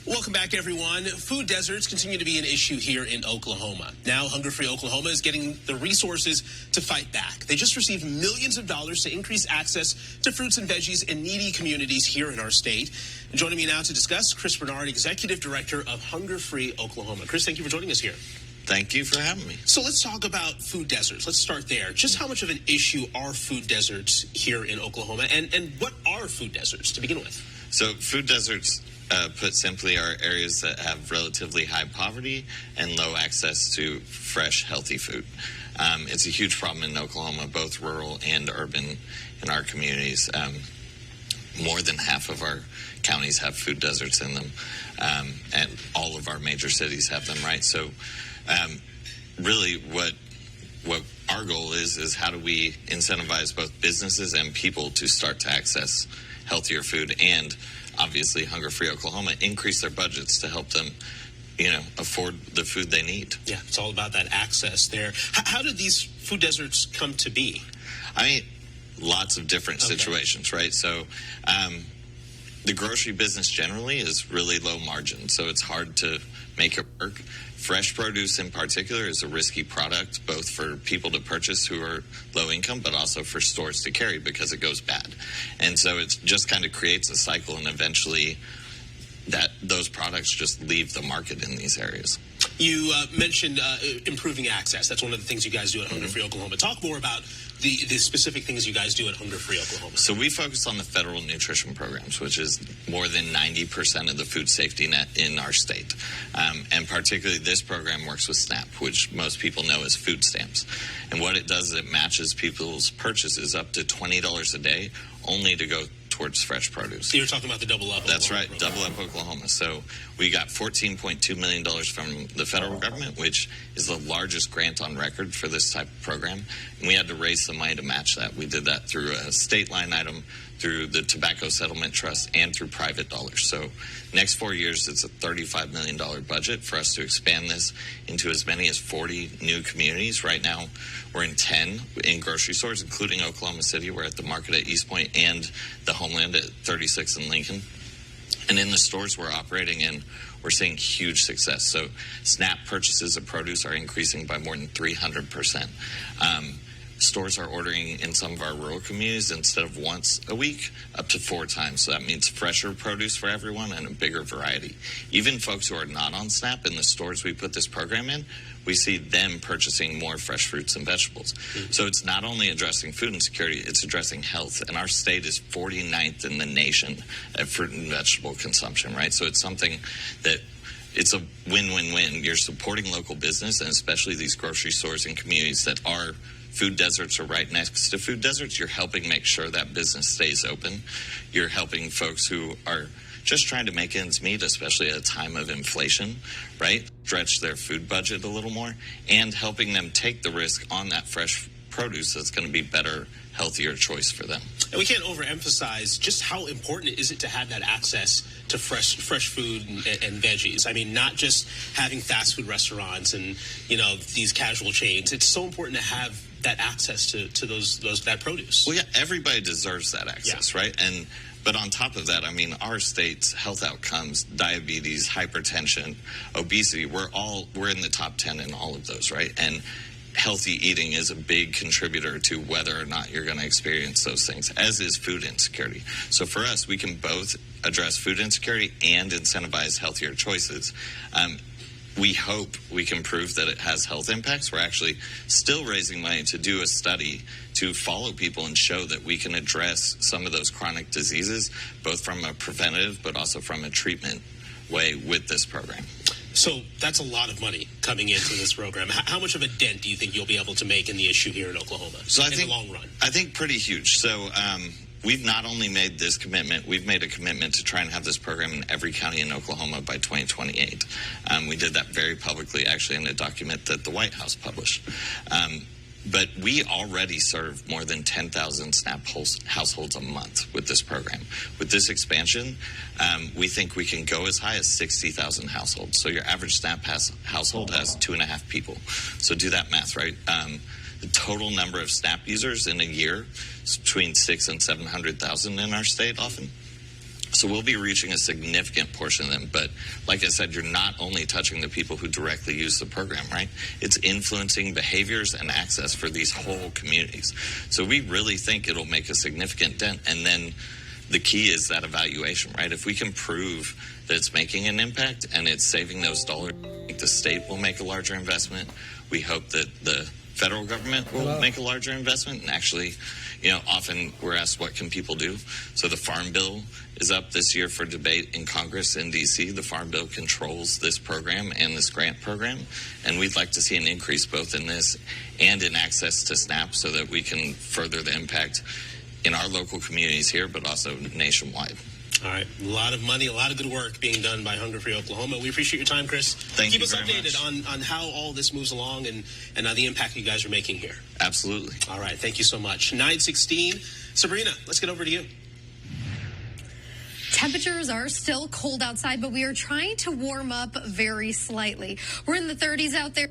Welcome back, everyone. Food deserts continue to be an issue here in Oklahoma. Now, Hunger Free Oklahoma is getting the resources to fight back. They just received millions of dollars to increase access to fruits and veggies in needy communities here in our state. And joining me now to discuss, Chris Bernard, Executive Director of Hunger Free Oklahoma. Chris, thank you for joining us here. Thank you for having me. So let's talk about food deserts. Let's start there. Just how much of an issue are food deserts here in Oklahoma, and what are food deserts to begin with? So food deserts, put simply, are areas that have relatively high poverty and low access to fresh, healthy food. It's a huge problem in Oklahoma, both rural and urban in our communities. More than half of our counties have food deserts in them, and all of our major cities have them, right? So really what our goal is how do we incentivize both businesses and people to start to access healthier food, and obviously Hunger Free Oklahoma increase their budgets to help them, afford the food they need. Yeah, it's all about that access there. How did these food deserts come to be? I mean, lots of different situations, right? So the grocery business generally is really low margin, so it's hard to make it work. Fresh produce in particular is a risky product, both for people to purchase who are low income, but also for stores to carry because it goes bad. And so it just kind of creates a cycle, and eventually that those products just leave the market in these areas. You mentioned improving access. That's one of the things you guys do at Hunger Free Oklahoma. Talk more about the specific things you guys do at Hunger Free Oklahoma. So we focus on the federal nutrition programs, which is more than 90% of the food safety net in our state. And particularly this program works with SNAP, which most people know as food stamps. And what it does is it matches people's purchases up to $20 a day only to go towards fresh produce. So you're talking about the Double Up That's Oklahoma right, program. Double Up Oklahoma. So we got $14.2 million from the federal government, which is the largest grant on record for this type of program. And we had to raise some money to match that. We did that through a state line item, through the Tobacco Settlement Trust, and through private dollars. So next 4 years, it's a $35 million budget for us to expand this into as many as 40 new communities. Right now, we're in 10 in grocery stores, including Oklahoma City. We're at the Market at East Point and the Homeland at 36 in Lincoln. And in the stores we're operating in, we're seeing huge success. So SNAP purchases of produce are increasing by more than 300%. Stores are ordering in some of our rural communities instead of once a week, up to 4 times. So that means fresher produce for everyone and a bigger variety. Even folks who are not on SNAP, in the stores we put this program in, we see them purchasing more fresh fruits and vegetables. So it's not only addressing food insecurity, it's addressing health. And our state is 49th in the nation at fruit and vegetable consumption, right? So it's something that it's a win-win-win. You're supporting local business, and especially these grocery stores and communities that are food deserts or right next to food deserts. You're helping make sure that business stays open. You're helping folks who are just trying to make ends meet, especially at a time of inflation, right? Stretch their food budget a little more, and helping them take the risk on that fresh produce that's going to be better, healthier choice for them. And we can't overemphasize just how important is it to have that access to fresh food and veggies. I mean, not just having fast food restaurants and, these casual chains. It's so important to have that access to that produce. Well, yeah, everybody deserves that access, right? But on top of that, I mean, our state's health outcomes, diabetes, hypertension, obesity, we're in the top 10 in all of those, right? And healthy eating is a big contributor to whether or not you're going to experience those things, as is food insecurity. So for us, we can both address food insecurity and incentivize healthier choices. We hope we can prove that it has health impacts. We're actually still raising money to do a study to follow people and show that we can address some of those chronic diseases, both from a preventative but also from a treatment way with this program. So that's a lot of money coming into this program. How much of a dent do you think you'll be able to make in the issue here in Oklahoma in the long run? I think pretty huge. So we've not only made this commitment, we've made a commitment to try and have this program in every county in Oklahoma by 2028. We did that very publicly, actually, in a document that the White House published. But we already serve more than 10,000 SNAP households a month with this program. With this expansion, we think we can go as high as 60,000 households. So your average SNAP household has 2.5 people. So do that math, right? The total number of SNAP users in a year is between 600,000 and 700,000 in our state often. So we'll be reaching a significant portion of them. But like I said, you're not only touching the people who directly use the program, right? It's influencing behaviors and access for these whole communities. So we really think it'll make a significant dent. And then the key is that evaluation, right? If we can prove that it's making an impact and it's saving those dollars, I think the state will make a larger investment. We hope that the federal government will make a larger investment. And actually, often we're asked, what can people do? So the Farm Bill is up this year for debate in Congress in D.C. The Farm Bill controls this program and this grant program. And we'd like to see an increase both in this and in access to SNAP so that we can further the impact in our local communities here, but also nationwide. All right. A lot of money, a lot of good work being done by Hunger Free Oklahoma. We appreciate your time, Chris. Keep us updated on how all this moves along and the impact you guys are making here. Absolutely. All right. Thank you so much. 9:16. Sabrina, let's get over to you. Temperatures are still cold outside, but we are trying to warm up very slightly. We're in the 30s out there.